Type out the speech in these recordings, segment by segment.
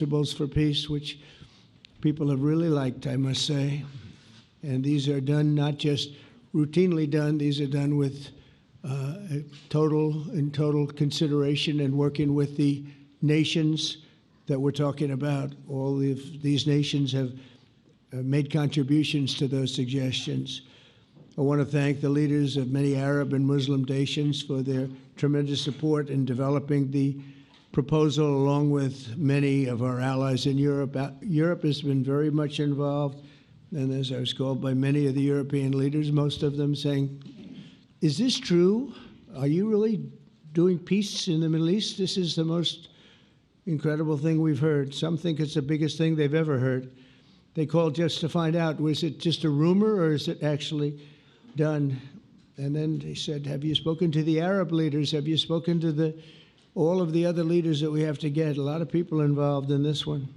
principles for peace, which people have really liked, I must say. And these are done not just routinely done, these are done with total consideration and working with the nations that we're talking about. All of these nations have made contributions to those suggestions. I want to thank the leaders of many Arab and Muslim nations for their tremendous support in developing the proposal, along with many of our allies in Europe. Europe has been very much involved, and as I was called by many of the European leaders, most of them saying, is this true? Are you really doing peace in the Middle East? This is the most incredible thing we've heard. Some think it's the biggest thing they've ever heard. They called just to find out, was it just a rumor or is it actually done? And then they said, have you spoken to the Arab leaders? Have you spoken to all of the other leaders that we have to get? A lot of people involved in this one.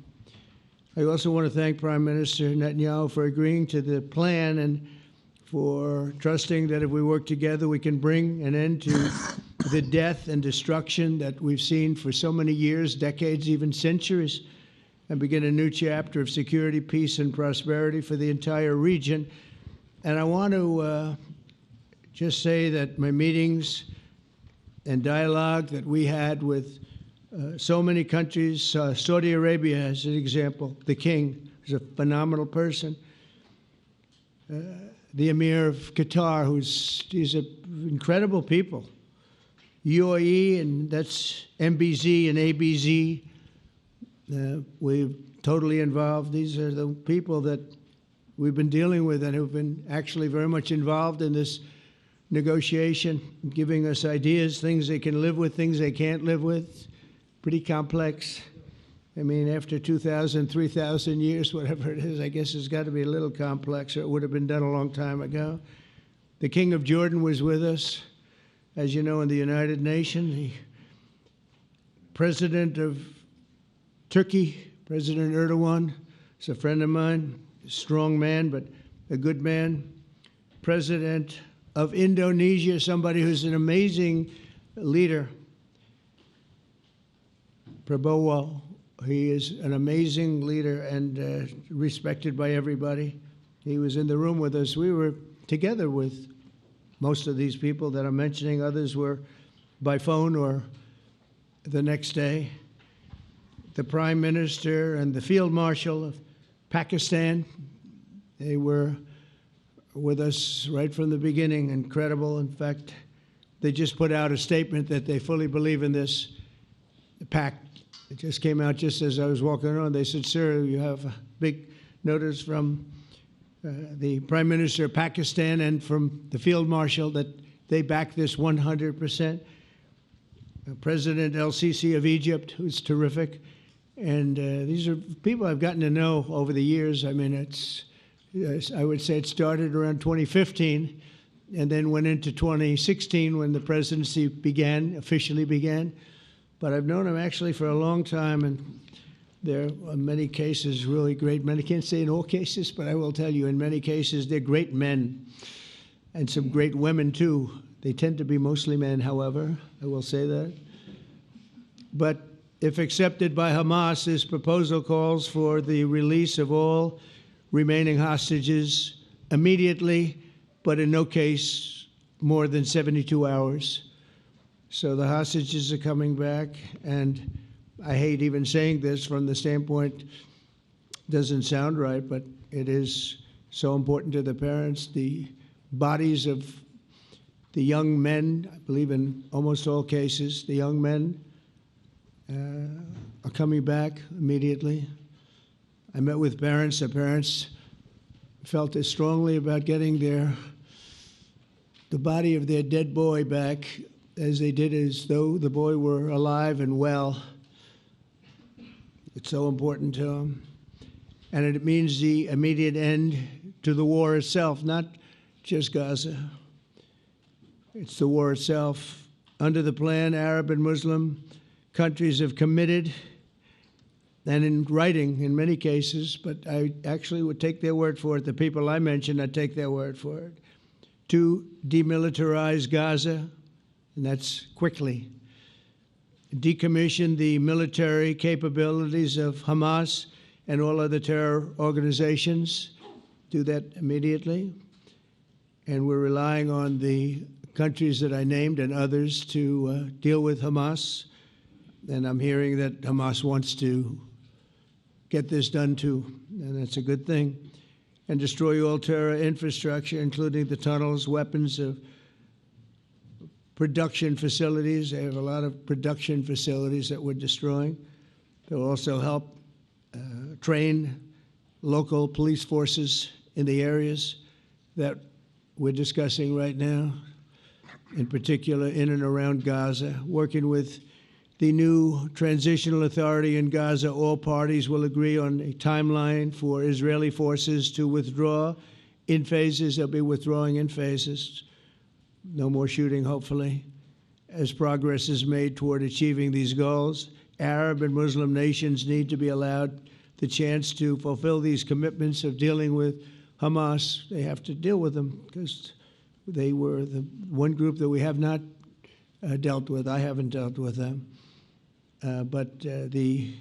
I also want to thank Prime Minister Netanyahu for agreeing to the plan and for trusting that if we work together, we can bring an end to the death and destruction that we've seen for so many years, decades, even centuries, and begin a new chapter of security, peace, and prosperity for the entire region. And I want to just say that my meetings and dialogue that we had with so many countries, Saudi Arabia as an example, the king is a phenomenal person. The Emir of Qatar, he's incredible people. UAE, and that's MBZ and ABZ. We're totally involved. These are the people that we've been dealing with and who've been actually very much involved in this negotiation, giving us ideas, things they can live with, things they can't live with. Pretty complex. I mean, after 2,000, 3,000 years, whatever it is, I guess it's got to be a little complex, or it would have been done a long time ago. The King of Jordan was with us, as you know, in the United Nations. The President of Turkey, President Erdogan, is a friend of mine, a strong man, but a good man. President of Indonesia, somebody who's an amazing leader, Prabowo. He is an amazing leader and respected by everybody. He was in the room with us. We were together with most of these people that I'm mentioning. Others were by phone or the next day. The Prime Minister and the Field Marshal of Pakistan, they were with us right from the beginning. Incredible. In fact, they just put out a statement that they fully believe in this pact. It just came out just as I was walking around. They said, sir, you have a big notice from the Prime Minister of Pakistan and from the Field Marshal that they back this 100%. President El-Sisi of Egypt, who's terrific. And these are people I've gotten to know over the years. I mean, I would say it started around 2015 and then went into 2016 when the presidency officially began. But I've known him actually for a long time, and there are many cases really great men. I can't say in all cases, but I will tell you in many cases they're great men and some great women too. They tend to be mostly men, however, I will say that. But if accepted by Hamas, this proposal calls for the release of all remaining hostages immediately, but in no case more than 72 hours. So the hostages are coming back, and I hate even saying this from the standpoint, doesn't sound right, but it is so important to the parents. The bodies of the young men, I believe in almost all cases, the young men are coming back immediately. I met with parents. The parents felt as strongly about getting the body of their dead boy back as they did as though the boy were alive and well. It's so important to them. And it means the immediate end to the war itself, not just Gaza. It's the war itself. Under the plan, Arab and Muslim countries have committed, and in writing in many cases, but I actually would take their word for it. The people I mentioned, I'd take their word for it, to demilitarize Gaza, and that's quickly. decommission the military capabilities of Hamas and all other terror organizations. Do that immediately. And we're relying on the countries that I named and others to deal with Hamas. And I'm hearing that Hamas wants to get this done too, and that's a good thing. And destroy all terror infrastructure, including the tunnels, weapons of production facilities. They have a lot of production facilities that we're destroying. They'll also help train local police forces in the areas that we're discussing right now, in particular in and around Gaza, working with the new transitional authority in Gaza. All parties will agree on a timeline for Israeli forces to withdraw in phases. They'll be withdrawing in phases. No more shooting, hopefully, as progress is made toward achieving these goals. Arab and Muslim nations need to be allowed the chance to fulfill these commitments of dealing with Hamas. They have to deal with them because they were the one group that we have not dealt with. I haven't dealt with them. But the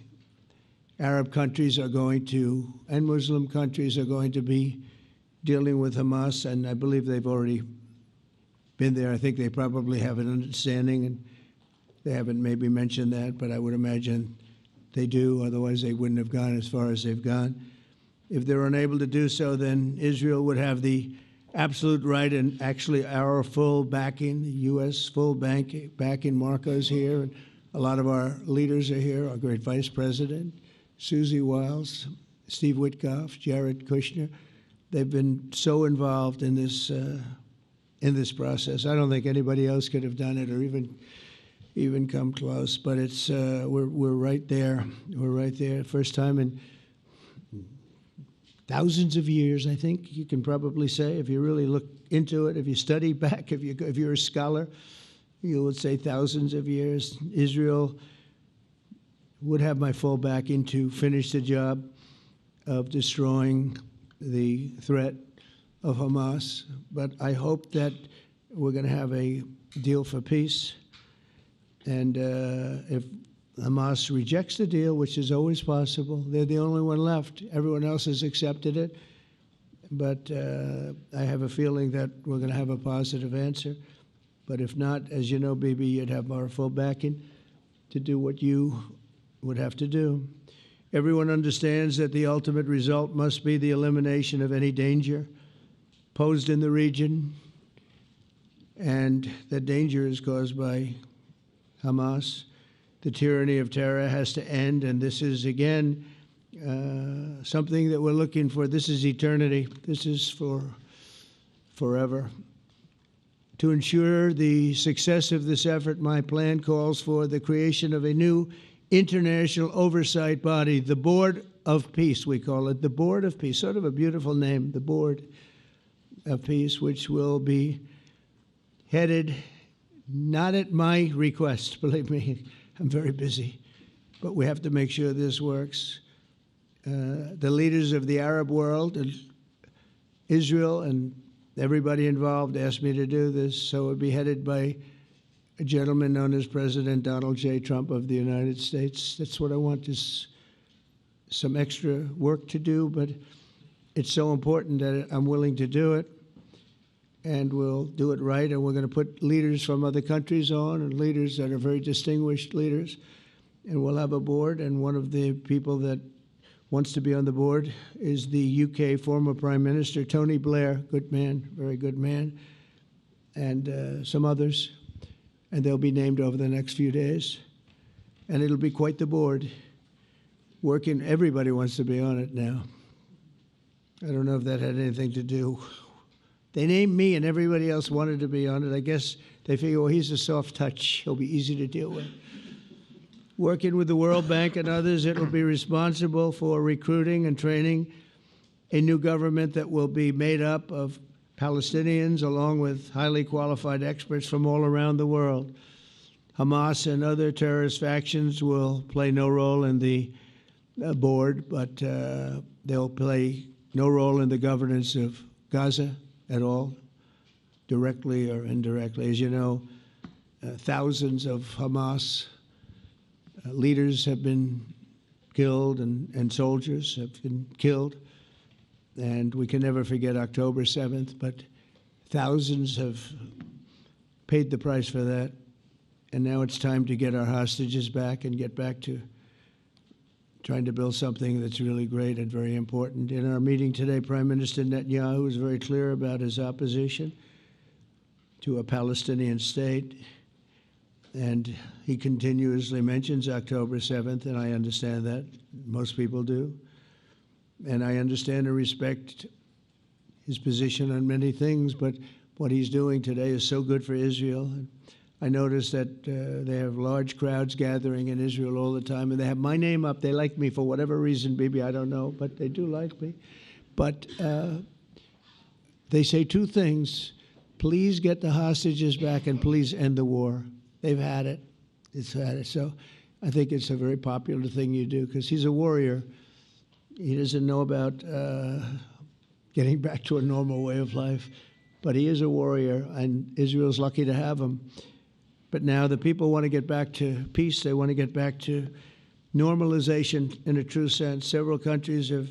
Arab countries are going to, and Muslim countries are going to be dealing with Hamas, and I believe they've already been there. I think they probably have an understanding, and they haven't maybe mentioned that, but I would imagine they do. Otherwise, they wouldn't have gone as far as they've gone. If they're unable to do so, then Israel would have the absolute right and actually our full backing, the U.S. full backing. Marco's here, and a lot of our leaders are here, our great Vice President, Susie Wiles, Steve Witkoff, Jared Kushner. They've been so involved in this process. I don't think anybody else could have done it or even come close. But it's we're right there. We're right there. First time in thousands of years, I think you can probably say, if you really look into it, if you study back, if you're a scholar, you would say thousands of years. Israel would have my full backing to finish the job of destroying the threat of Hamas. But I hope that we're going to have a deal for peace. And if Hamas rejects the deal, which is always possible, they're the only one left. Everyone else has accepted it. But I have a feeling that we're going to have a positive answer. But if not, as you know, Bibi, you'd have our full backing to do what you would have to do. Everyone understands that the ultimate result must be the elimination of any danger posed in the region, and that danger is caused by Hamas. The tyranny of terror has to end, and this is, again, something that we're looking for. This is eternity. This is for forever. To ensure the success of this effort, my plan calls for the creation of a new international oversight body, the Board of Peace, we call it, the Board of Peace, sort of a beautiful name, the Board of Peace, which will be headed, not at my request, believe me, I'm very busy, but we have to make sure this works. The leaders of the Arab world and Israel and everybody involved asked me to do this, so it would be headed by a gentleman known as President Donald J. Trump of the United States. That's what I want, is some extra work to do, but it's so important that I'm willing to do it, and we'll do it right, and we're going to put leaders from other countries on, and leaders that are very distinguished leaders, and we'll have a board, and one of the people that wants to be on the board is the UK former Prime Minister, Tony Blair, good man, very good man, and some others. And they'll be named over the next few days. And it'll be quite the board. Working, everybody wants to be on it now. I don't know if that had anything to do. They named me and everybody else wanted to be on it. I guess they figure, well, he's a soft touch. He'll be easy to deal with. Working with the World Bank and others, it will be responsible for recruiting and training a new government that will be made up of Palestinians, along with highly qualified experts from all around the world. Hamas and other terrorist factions will play no role in the board, but they'll play no role in the governance of Gaza at all, directly or indirectly. As you know, thousands of Hamas Leaders have been killed and soldiers have been killed. And we can never forget October 7th, but thousands have paid the price for that. And now it's time to get our hostages back and get back to trying to build something that's really great and very important. In our meeting today, Prime Minister Netanyahu was very clear about his opposition to a Palestinian state. And he continuously mentions October 7th, and I understand that. Most people do. And I understand and respect his position on many things, but what he's doing today is so good for Israel. I notice that they have large crowds gathering in Israel all the time, and they have my name up. They like me for whatever reason, maybe I don't know, but they do like me. But they say two things: please get the hostages back, and please end the war. They've had it. It's had it. So I think it's a very popular thing you do, because he's a warrior. He doesn't know about getting back to a normal way of life, but he is a warrior, and Israel's lucky to have him. But now the people want to get back to peace. They want to get back to normalization in a true sense. Several countries have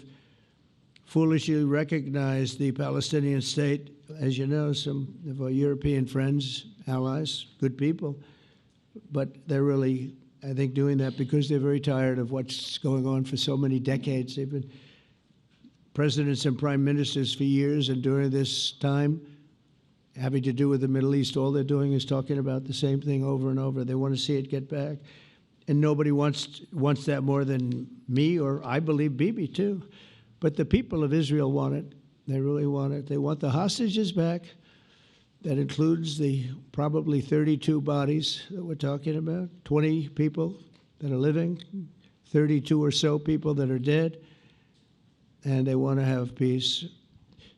foolishly recognized the Palestinian state. As you know, some of our European friends, allies, good people, but they're really, I think, doing that because they're very tired of what's going on for so many decades. They've been presidents and prime ministers for years, and during this time, having to do with the Middle East, all they're doing is talking about the same thing over and over. They want to see it get back. And nobody wants that more than me, or I believe Bibi too. But the people of Israel want it. They really want it. They want the hostages back. That includes the probably 32 bodies that we're talking about, 20 people that are living, 32 or so people that are dead, and they want to have peace.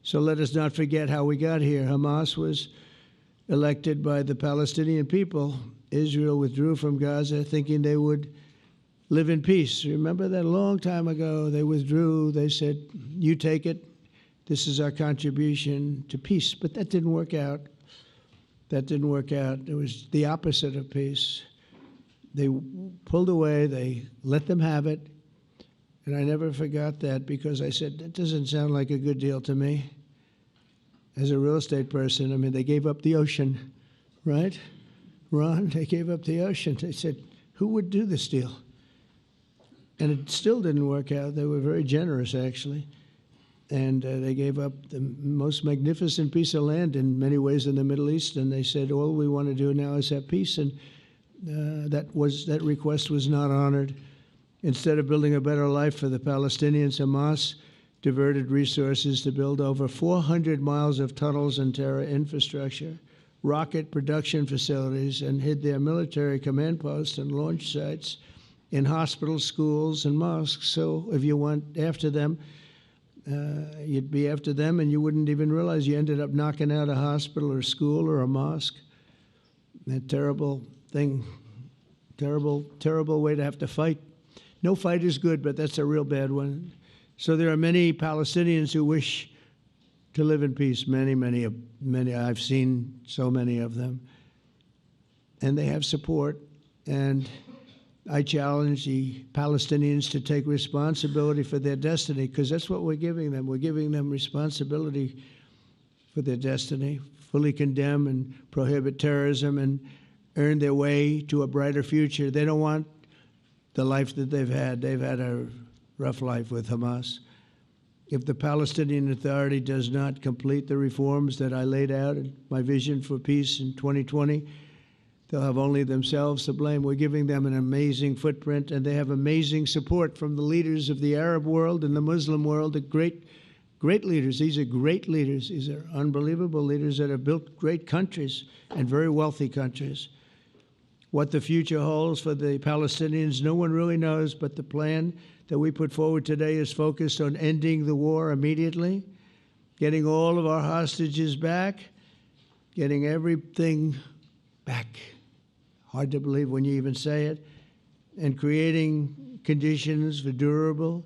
So let us not forget how we got here. Hamas was elected by the Palestinian people. Israel withdrew from Gaza thinking they would live in peace. Remember that a long time ago? They withdrew. They said, you take it. This is our contribution to peace. But that didn't work out. That didn't work out. It was the opposite of peace. They pulled away. They let them have it. And I never forgot that, because I said, that doesn't sound like a good deal to me. As a real estate person, I mean, they gave up the ocean, right? Ron, they gave up the ocean. They said, who would do this deal? And it still didn't work out. They were very generous, actually. And they gave up the most magnificent piece of land in many ways in the Middle East. And they said, all we want to do now is have peace. And that request was not honored. Instead of building a better life for the Palestinians, Hamas diverted resources to build over 400 miles of tunnels and terror infrastructure, rocket production facilities, and hid their military command posts and launch sites in hospitals, schools, and mosques. So if you went after them, you'd be after them, and you wouldn't even realize you ended up knocking out a hospital or school or a mosque. That terrible thing, terrible, terrible way to have to fight. No fight is good, but that's a real bad one. So there are many Palestinians who wish to live in peace. Many, many, many. I've seen so many of them. And they have support. And I challenge the Palestinians to take responsibility for their destiny, because that's what we're giving them. We're giving them responsibility for their destiny, fully condemn and prohibit terrorism and earn their way to a brighter future. They don't want the life that they've had. They've had a rough life with Hamas. If the Palestinian Authority does not complete the reforms that I laid out in my vision for peace in 2020, they'll have only themselves to blame. We're giving them an amazing footprint, and they have amazing support from the leaders of the Arab world and the Muslim world, the great leaders. These are great leaders. These are unbelievable leaders that have built great countries and very wealthy countries. What the future holds for the Palestinians, no one really knows, but the plan that we put forward today is focused on ending the war immediately, getting all of our hostages back, getting everything back. Hard to believe when you even say it, and creating conditions for durable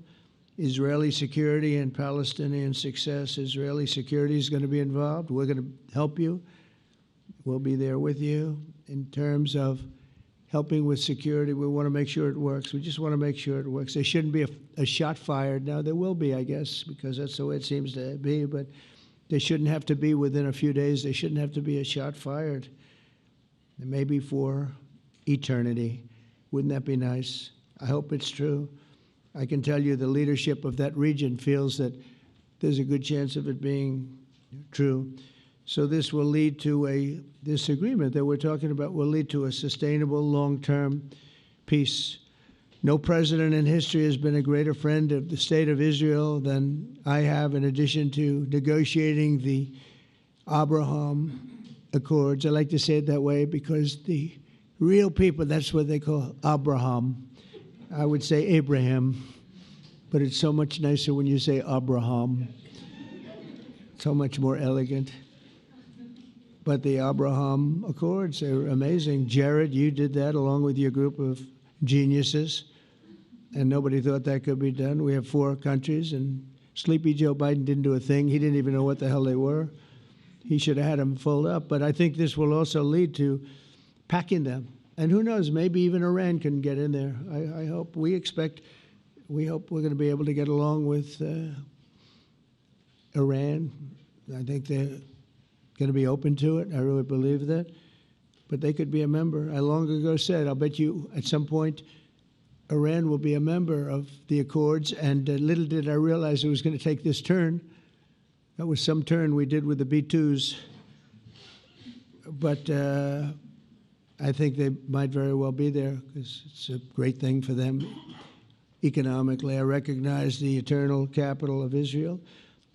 Israeli security and Palestinian success. Israeli security is going to be involved. We're going to help you. We'll be there with you in terms of helping with security. We want to make sure it works. We just want to make sure it works. There shouldn't be a shot fired. Now, there will be, I guess, because that's the way it seems to be, but there shouldn't have to be within a few days. There shouldn't have to be a shot fired. Maybe for eternity. Wouldn't that be nice? I hope it's true. I can tell you the leadership of that region feels that there's a good chance of it being true. So this will lead to this agreement that we're talking about will lead to a sustainable long-term peace. No president in history has been a greater friend of the state of Israel than I have, in addition to negotiating the Abraham Accords. I like to say it that way because the real people, that's what they call Abraham. I would say Abraham, but it's so much nicer when you say Abraham. So much more elegant. But the Abraham Accords are amazing. Jared, you did that along with your group of geniuses, and nobody thought that could be done. We have 4 countries, and Sleepy Joe Biden didn't do a thing. He didn't even know what the hell they were. He should have had them fold up. But I think this will also lead to packing them. And who knows, maybe even Iran can get in there. I hope, we hope we're going to be able to get along with Iran. I think they're going to be open to it. I really believe that. But they could be a member. I long ago said, I'll bet you at some point Iran will be a member of the Accords. And little did I realize it was going to take this turn. That was some turn we did with the B-2s. But I think they might very well be there because it's a great thing for them economically. I recognize the eternal capital of Israel.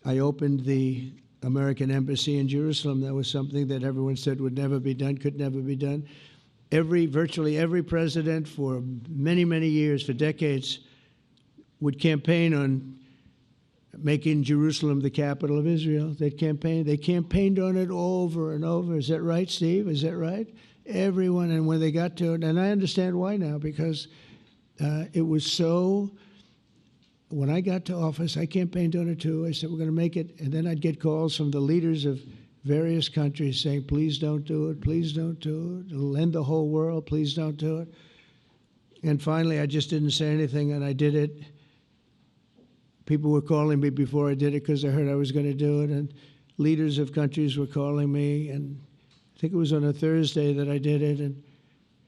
I opened the American embassy in Jerusalem. That was something that everyone said would never be done, could never be done. Virtually every president for many, many years, for decades, would campaign on making Jerusalem the capital of Israel. They campaigned on it over and over. Is that right, Steve? Is that right? Everyone, and when they got to it, and I understand why now, because it was so, when I got to office, I campaigned on it too. I said, we're going to make it, and then I'd get calls from the leaders of various countries saying, please don't do it, please don't do it, it'll end the whole world, please don't do it. And finally, I just didn't say anything, and I did it. People were calling me before I did it because they heard I was going to do it, and leaders of countries were calling me, and I think it was on a Thursday that I did it, and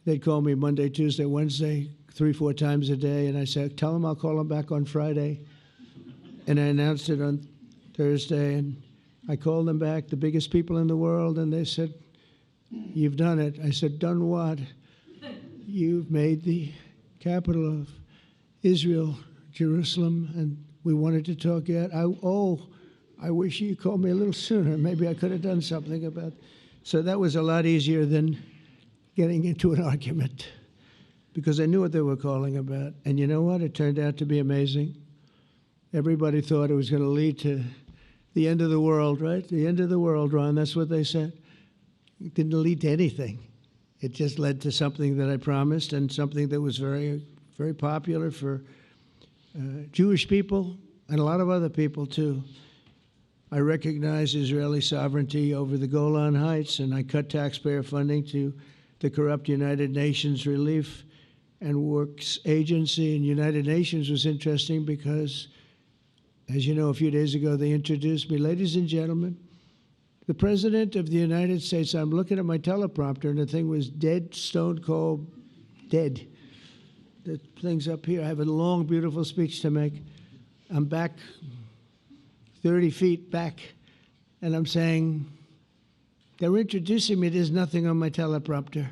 they'd call me Monday, Tuesday, Wednesday, 3-4 times a day, and I said, tell them I'll call them back on Friday. And I announced it on Thursday, and I called them back, the biggest people in the world, and they said, you've done it. I said, done what? You've made the capital of Israel, Jerusalem, and we wanted to talk yet. I wish you called me a little sooner. Maybe I could have done something about it. So that was a lot easier than getting into an argument because I knew what they were calling about. And you know what? It turned out to be amazing. Everybody thought it was going to lead to the end of the world, right? The end of the world, Ron, that's what they said. It didn't lead to anything. It just led to something that I promised and something that was very, very popular for Jewish people and a lot of other people, too. I recognize Israeli sovereignty over the Golan Heights, and I cut taxpayer funding to the corrupt United Nations Relief and Works Agency. And United Nations was interesting because, as you know, a few days ago, they introduced me. Ladies and gentlemen, the President of the United States, I'm looking at my teleprompter, and the thing was dead, stone cold, dead. The thing's up here. I have a long, beautiful speech to make. I'm back 30 feet back, and I'm saying, they're introducing me. There's nothing on my teleprompter.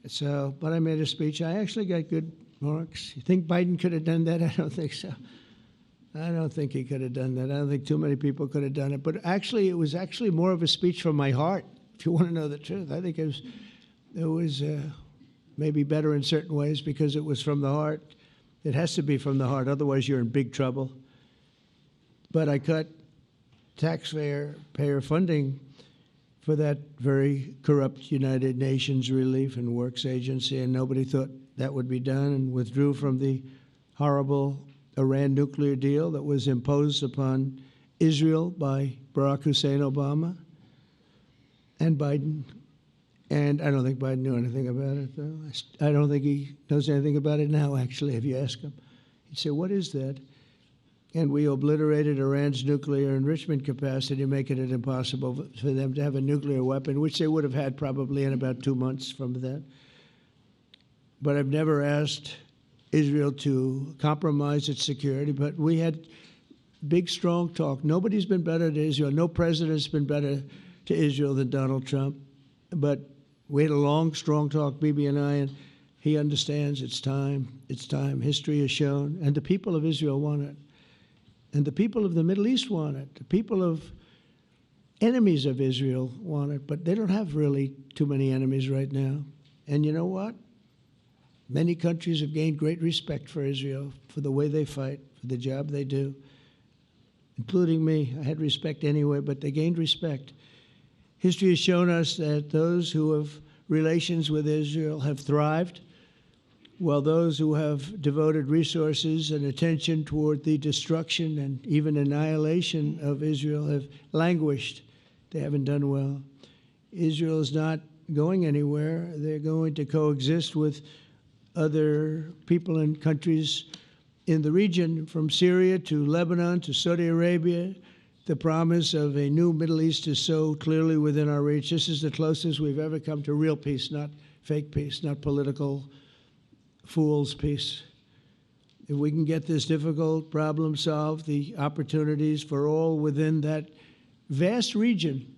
So, but I made a speech. I actually got good marks. You think Biden could have done that? I don't think so. I don't think he could have done that. I don't think too many people could have done it. But actually, it was actually more of a speech from my heart, if you want to know the truth. I think it was maybe better in certain ways because it was from the heart. It has to be from the heart. Otherwise, you're in big trouble. But I cut taxpayer funding for that very corrupt United Nations Relief and Works Agency, and nobody thought that would be done, and withdrew from the horrible Iran nuclear deal that was imposed upon Israel by Barack Hussein Obama and Biden. And I don't think Biden knew anything about it, though. I don't think he knows anything about it now, actually, if you ask him. He'd say, what is that? And we obliterated Iran's nuclear enrichment capacity, making it impossible for them to have a nuclear weapon, which they would have had probably in about 2 months from that. But I've never asked Israel to compromise its security, but we had big, strong talk. Nobody's been better to Israel. No president's been better to Israel than Donald Trump. But we had a long, strong talk, Bibi and I, and he understands it's time. It's time. History has shown. And the people of Israel want it. And the people of the Middle East want it. The people of enemies of Israel want it. But they don't have really too many enemies right now. And you know what? Many countries have gained great respect for Israel, for the way they fight, for the job they do, including me. I had respect anyway, but they gained respect. History has shown us that those who have relations with Israel have thrived, while those who have devoted resources and attention toward the destruction and even annihilation of Israel have languished. They haven't done well. Israel is not going anywhere. They're going to coexist with other people and countries in the region, from Syria to Lebanon to Saudi Arabia. The promise of a new Middle East is so clearly within our reach. This is the closest we've ever come to real peace, not fake peace, not political fool's peace. If we can get this difficult problem solved, the opportunities for all within that vast region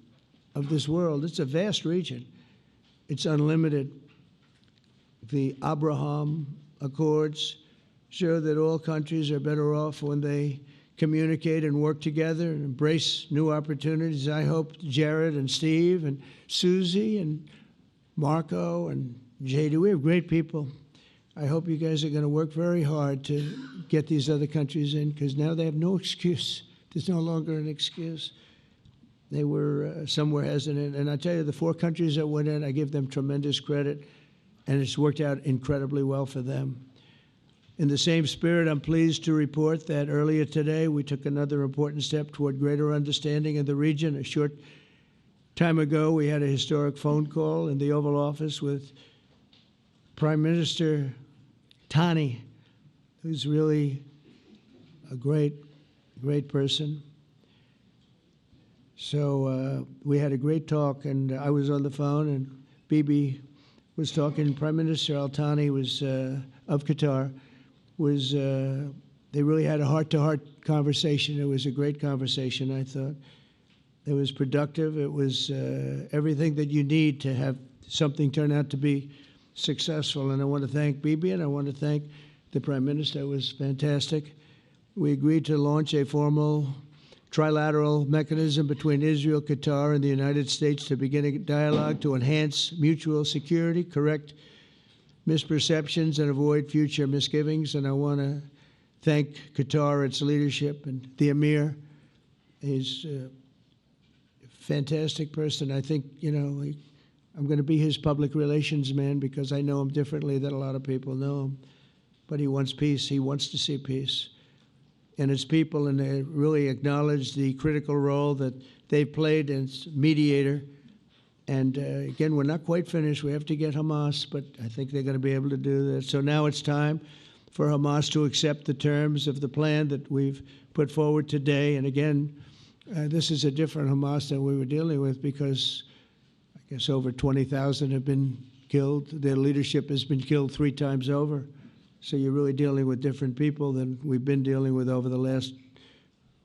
of this world, it's a vast region, it's unlimited. The Abraham Accords show that all countries are better off when they communicate and work together and embrace new opportunities. I hope Jared and Steve and Susie and Marco and JD, we have great people. I hope you guys are going to work very hard to get these other countries in, because now they have no excuse. There's no longer an excuse. They were somewhere hesitant. And I tell you, the 4 countries that went in, I give them tremendous credit, and it's worked out incredibly well for them. In the same spirit, I'm pleased to report that earlier today we took another important step toward greater understanding in the region. A short time ago, we had a historic phone call in the Oval Office with Prime Minister Tani, who's really a great person. So we had a great talk, and I was on the phone, and Bibi was talking. Prime Minister Al-Thani was of Qatar. They really had a heart-to-heart conversation. It was a great conversation, I thought. It was productive. It was everything that you need to have something turn out to be successful. And I want to thank Bibi, and I want to thank the Prime Minister. It was fantastic. We agreed to launch a formal trilateral mechanism between Israel, Qatar, and the United States to begin a dialogue to enhance mutual security, correct misperceptions, and avoid future misgivings. And I want to thank Qatar, its leadership, and the Emir. He's a fantastic person. I think, I'm going to be his public relations man, because I know him differently than a lot of people know him. But he wants peace. He wants to see peace. And his people, and they really acknowledge the critical role that they've played as mediator. And again, we're not quite finished. We have to get Hamas, but I think they're going to be able to do that. So now it's time for Hamas to accept the terms of the plan that we've put forward today. And again, this is a different Hamas than we were dealing with, because I guess over 20,000 have been killed. Their leadership has been killed 3 times over. So you're really dealing with different people than we've been dealing with over the last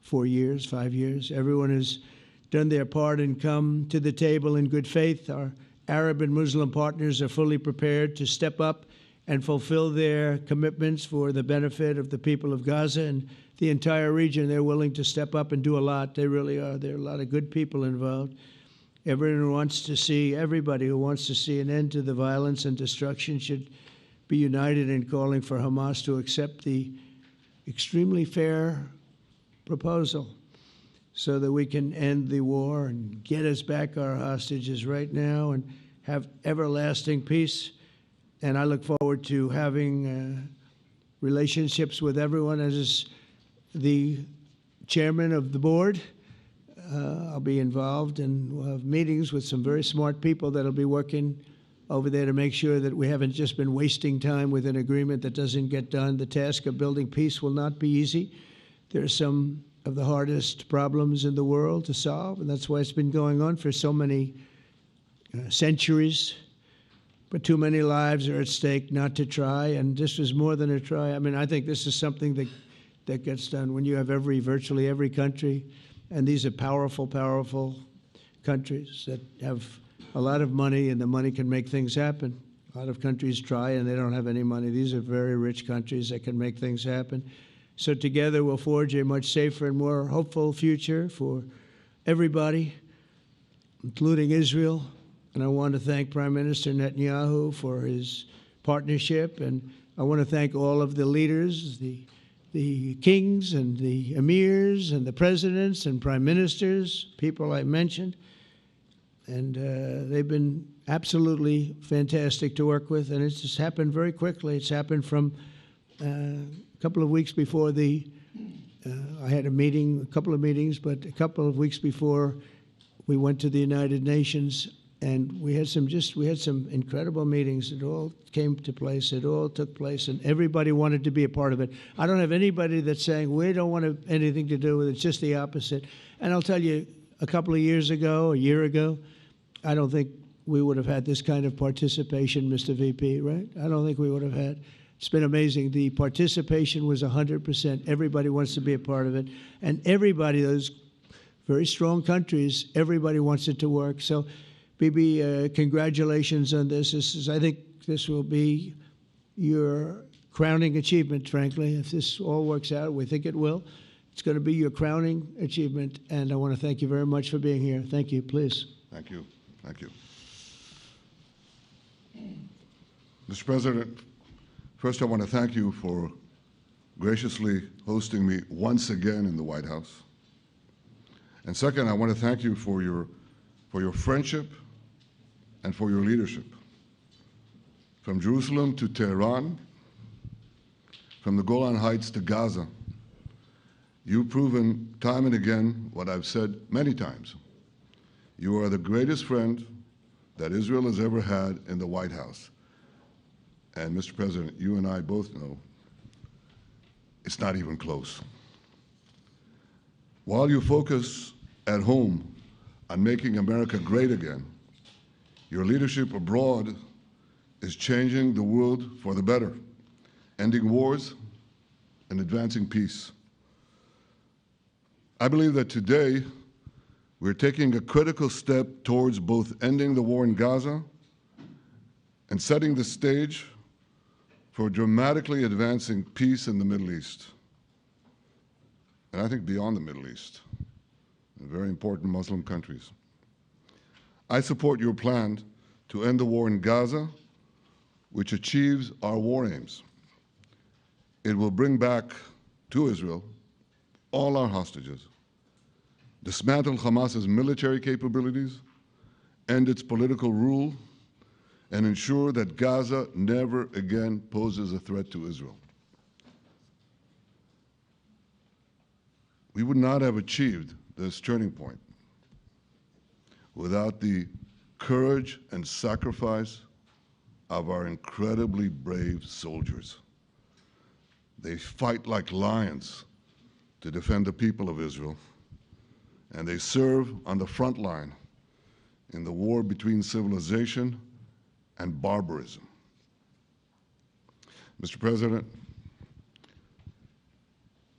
4 years, 5 years. Everyone has done their part and come to the table in good faith. Our Arab and Muslim partners are fully prepared to step up and fulfill their commitments for the benefit of the people of Gaza and the entire region. They're willing to step up and do a lot. They really are. There are a lot of good people involved. Everybody who wants to see an end to the violence and destruction should be united in calling for Hamas to accept the extremely fair proposal, so that we can end the war and get us back our hostages right now and have everlasting peace. And I look forward to having relationships with everyone. As the chairman of the board, I'll be involved, and we'll have meetings with some very smart people that'll be working over there to make sure that we haven't just been wasting time with an agreement that doesn't get done. The task of building peace will not be easy. There are some of the hardest problems in the world to solve, and that's why it's been going on for so many centuries. But too many lives are at stake not to try, and this is more than a try. I mean, I think this is something that gets done when you have virtually every country, and these are powerful, powerful countries that have a lot of money, and the money can make things happen. A lot of countries try, and they don't have any money. These are very rich countries that can make things happen. So together we'll forge a much safer and more hopeful future for everybody, including Israel. And I want to thank Prime Minister Netanyahu for his partnership. And I want to thank all of the leaders, the kings and the emirs and the presidents and prime ministers, people I mentioned. And they've been absolutely fantastic to work with. And it's just happened very quickly. It's happened from a couple of weeks before I had a meeting, a couple of meetings, but a couple of weeks before we went to the United Nations. And we had some incredible meetings. It all came to place. It all took place, and everybody wanted to be a part of it. I don't have anybody that's saying we don't want anything to do with it. It's just the opposite. And I'll tell you, a couple of years ago, a year ago, I don't think we would have had this kind of participation, Mr. VP, right? I don't think we would have had. It's been amazing. The participation was 100%. Everybody wants to be a part of it. And everybody, those very strong countries, everybody wants it to work. So, Bibi, congratulations on this. I think this will be your crowning achievement, frankly. If this all works out, we think it will. It's going to be your crowning achievement, and I want to thank you very much for being here. Thank you, please. Thank you. Thank you. Mr. President, first I want to thank you for graciously hosting me once again in the White House. And second, I want to thank you for your friendship and for your leadership. From Jerusalem to Tehran, from the Golan Heights to Gaza, you've proven time and again what I've said many times. You are the greatest friend that Israel has ever had in the White House. And Mr. President, you and I both know it's not even close. While you focus at home on making America great again, your leadership abroad is changing the world for the better, ending wars and advancing peace. I believe that today we're taking a critical step towards both ending the war in Gaza and setting the stage for dramatically advancing peace in the Middle East, and I think beyond the Middle East, in very important Muslim countries. I support your plan to end the war in Gaza, which achieves our war aims. It will bring back to Israel all our hostages, dismantle Hamas's military capabilities, end its political rule, and ensure that Gaza never again poses a threat to Israel. We would not have achieved this turning point without the courage and sacrifice of our incredibly brave soldiers. They fight like lions to defend the people of Israel, and they serve on the front line in the war between civilization and barbarism. Mr. President,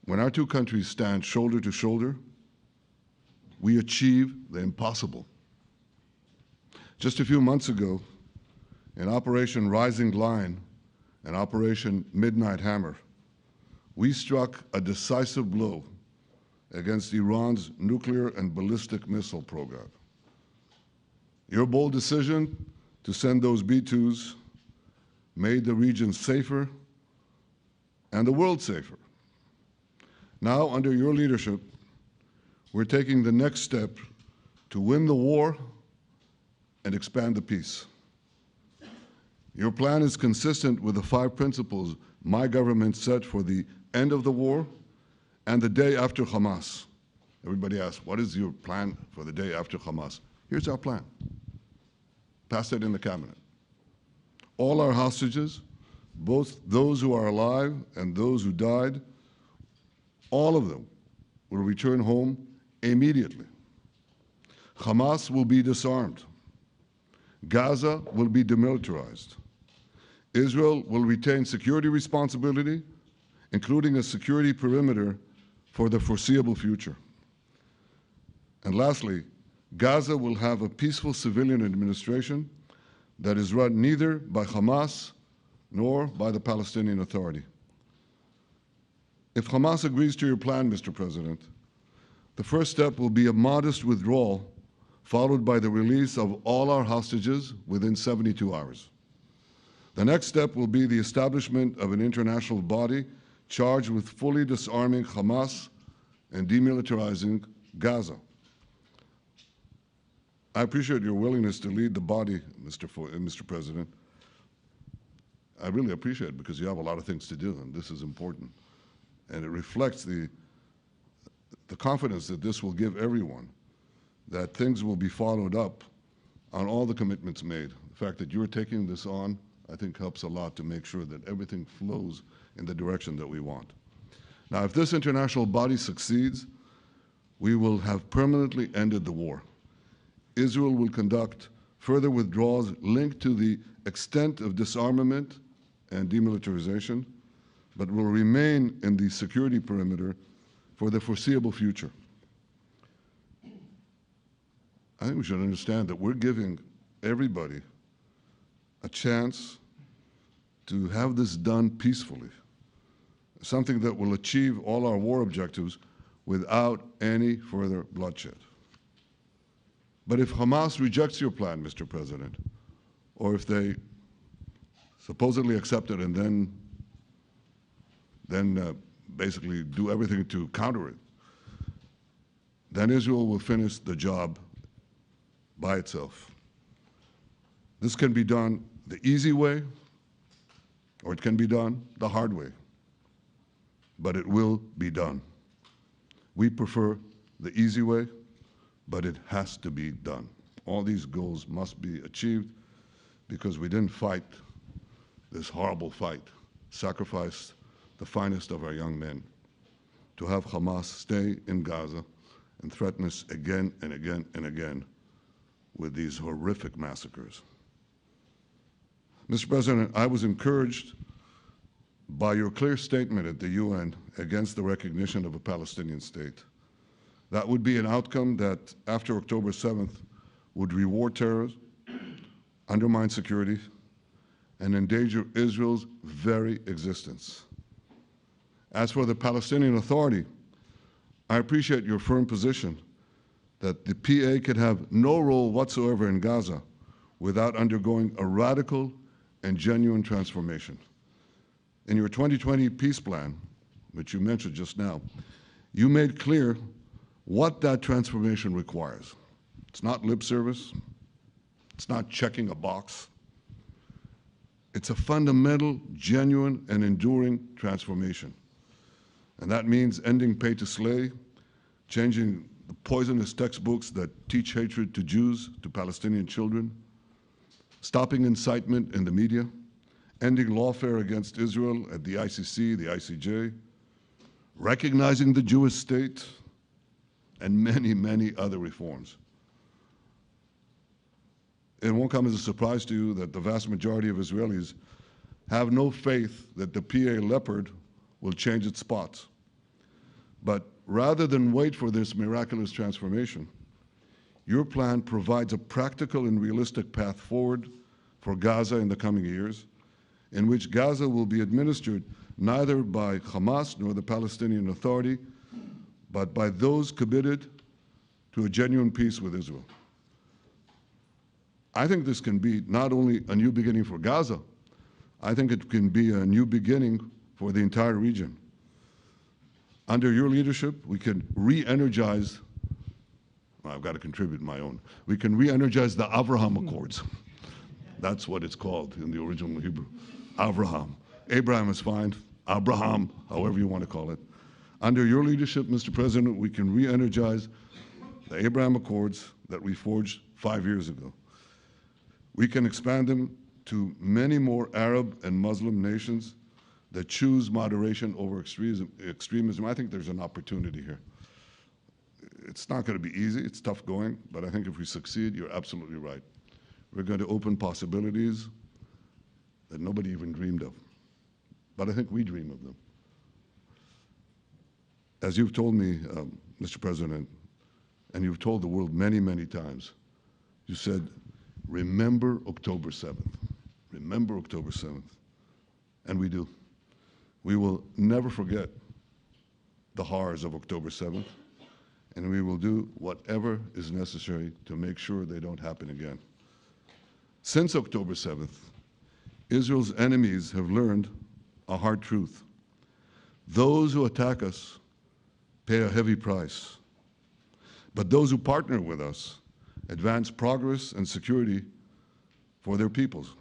when our two countries stand shoulder to shoulder, we achieve the impossible. Just a few months ago, in Operation Rising Lion and Operation Midnight Hammer, we struck a decisive blow against Iran's nuclear and ballistic missile program. Your bold decision to send those B-2s made the region safer and the world safer. Now, under your leadership, we're taking the next step to win the war and expand the peace. Your plan is consistent with the 5 principles my government set for the end of the war and the day after Hamas. Everybody asks, what is your plan for the day after Hamas? Here's our plan. Pass it in the cabinet. All our hostages, both those who are alive and those who died, all of them will return home immediately. Hamas will be disarmed. Gaza will be demilitarized. Israel will retain security responsibility, including a security perimeter for the foreseeable future. And lastly, Gaza will have a peaceful civilian administration that is run neither by Hamas nor by the Palestinian Authority. If Hamas agrees to your plan, Mr. President, the first step will be a modest withdrawal, followed by the release of all our hostages within 72 hours. The next step will be the establishment of an international body charged with fully disarming Hamas and demilitarizing Gaza. I appreciate your willingness to lead the body, Mr. President. I really appreciate it because you have a lot of things to do, and this is important. And it reflects the confidence that this will give everyone, that things will be followed up on all the commitments made. The fact that you're taking this on, I think, helps a lot to make sure that everything flows in the direction that we want. Now, if this international body succeeds, we will have permanently ended the war. Israel will conduct further withdrawals linked to the extent of disarmament and demilitarization, but will remain in the security perimeter for the foreseeable future. I think we should understand that we're giving everybody a chance to have this done peacefully, something that will achieve all our war objectives without any further bloodshed. But if Hamas rejects your plan, Mr. President, or if they supposedly accept it and then basically do everything to counter it, then Israel will finish the job by itself. This can be done the easy way, or it can be done the hard way, but it will be done. We prefer the easy way, but it has to be done. All these goals must be achieved because we didn't fight this horrible fight, sacrifice the finest of our young men to have Hamas stay in Gaza and threaten us again and again and again with these horrific massacres. Mr. President, I was encouraged by your clear statement at the UN against the recognition of a Palestinian state. That would be an outcome that, after October 7th, would reward terrorists, undermine security, and endanger Israel's very existence. As for the Palestinian Authority, I appreciate your firm position that the PA could have no role whatsoever in Gaza without undergoing a radical and genuine transformation. In your 2020 peace plan, which you mentioned just now, you made clear what that transformation requires. It's not lip service. It's not checking a box. It's a fundamental, genuine, and enduring transformation. And that means ending pay to slay, changing the poisonous textbooks that teach hatred to Jews, to Palestinian children, stopping incitement in the media, ending lawfare against Israel at the ICC, the ICJ, recognizing the Jewish state, and many, many other reforms. It won't come as a surprise to you that the vast majority of Israelis have no faith that the PA Leopard will change its spots. But rather than wait for this miraculous transformation, your plan provides a practical and realistic path forward for Gaza in the coming years, in which Gaza will be administered neither by Hamas nor the Palestinian Authority, but by those committed to a genuine peace with Israel. I think this can be not only a new beginning for Gaza, I think it can be a new beginning for the entire region. Under your leadership, we can re-energize, well, I've got to contribute my own, we can re-energize the Abraham Accords. That's what it's called in the original Hebrew, Abraham. Abraham is fine, Abraham, however you want to call it. Under your leadership, Mr. President, we can re-energize the Abraham Accords that we forged 5 years ago. We can expand them to many more Arab and Muslim nations that choose moderation over extremism. I think there's an opportunity here. It's not going to be easy. It's tough going, but I think if we succeed, you're absolutely right. We're going to open possibilities that nobody even dreamed of. But I think we dream of them. As you've told me, Mr. President, and you've told the world many, many times, you said, remember October 7th. Remember October 7th. And we do. We will never forget the horrors of October 7th, and we will do whatever is necessary to make sure they don't happen again. Since October 7th, Israel's enemies have learned a hard truth. Those who attack us pay a heavy price, but those who partner with us advance progress and security for their peoples.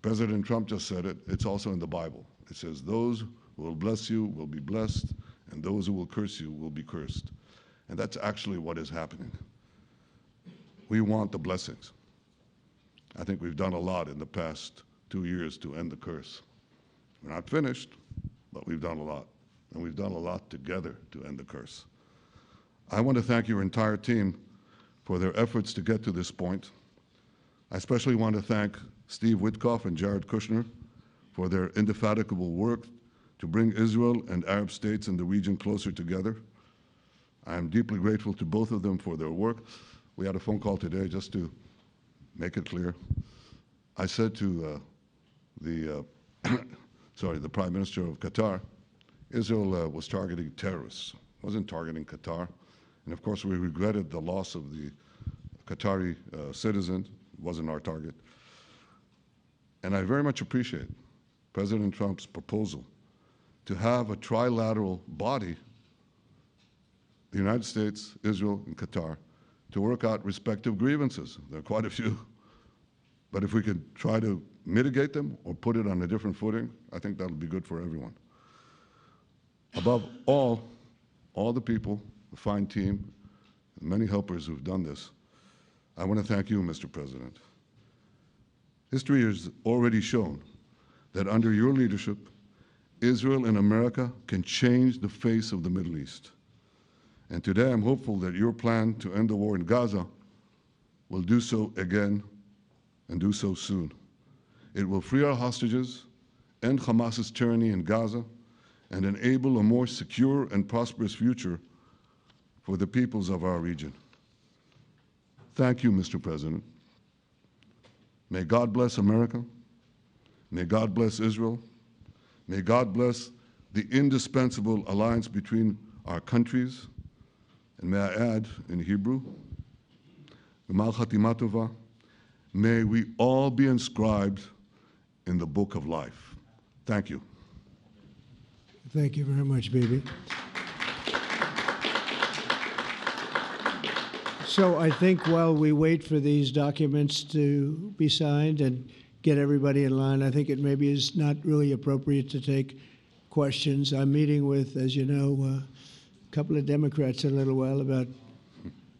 President Trump just said it. It's also in the Bible. It says, those who will bless you will be blessed, and those who will curse you will be cursed. And that's actually what is happening. We want the blessings. I think we've done a lot in the past 2 years to end the curse. We're not finished, but we've done a lot. And we've done a lot together to end the curse. I want to thank your entire team for their efforts to get to this point. I especially want to thank Steve Witkoff and Jared Kushner for their indefatigable work to bring Israel and Arab states in the region closer together. I am deeply grateful to both of them for their work. We had a phone call today just to make it clear. I said to the Prime Minister of Qatar, Israel was targeting terrorists, wasn't targeting Qatar. And of course, we regretted the loss of the Qatari citizen, wasn't our target. And I very much appreciate President Trump's proposal to have a trilateral body, the United States, Israel, and Qatar, to work out respective grievances. There are quite a few. But if we could try to mitigate them or put it on a different footing, I think that'll be good for everyone. Above all the people, the fine team, and many helpers who've done this, I want to thank you, Mr. President. History has already shown that under your leadership, Israel and America can change the face of the Middle East. And today I'm hopeful that your plan to end the war in Gaza will do so again and do so soon. It will free our hostages, end Hamas's tyranny in Gaza, and enable a more secure and prosperous future for the peoples of our region. Thank you, Mr. President. May God bless America. May God bless Israel. May God bless the indispensable alliance between our countries. And may I add in Hebrew, G'mal Chatima Tova, may we all be inscribed in the book of life. Thank you. Thank you very much, Bibi. So I think while we wait for these documents to be signed and get everybody in line, I think it maybe is not really appropriate to take questions. I'm meeting with, as you know, a couple of Democrats in a little while about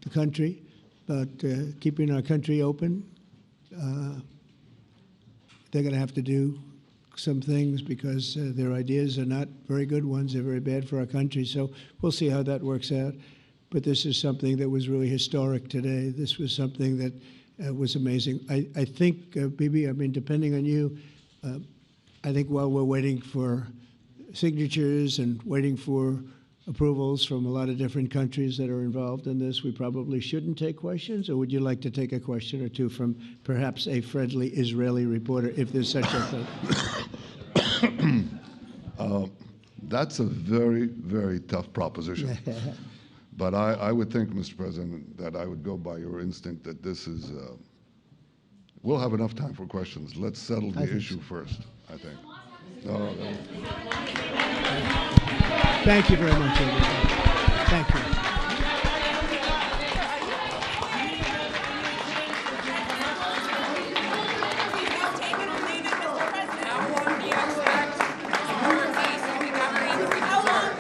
the country, about keeping our country open. They're going to have to do some things because their ideas are not very good ones. They're very bad for our country. So we'll see how that works out. But this is something that was really historic today. This was something that was amazing. I think, Bibi, I mean, depending on you, I think while we're waiting for signatures and waiting for approvals from a lot of different countries that are involved in this, we probably shouldn't take questions? Or would you like to take a question or two from perhaps a friendly Israeli reporter, if there's such a thing? That's a very, very tough proposition. But I would think, Mr. President, that I would go by your instinct that this is, we'll have enough time for questions. Let's settle the issue first, I think. No. Thank you very much, everybody. Thank you. How long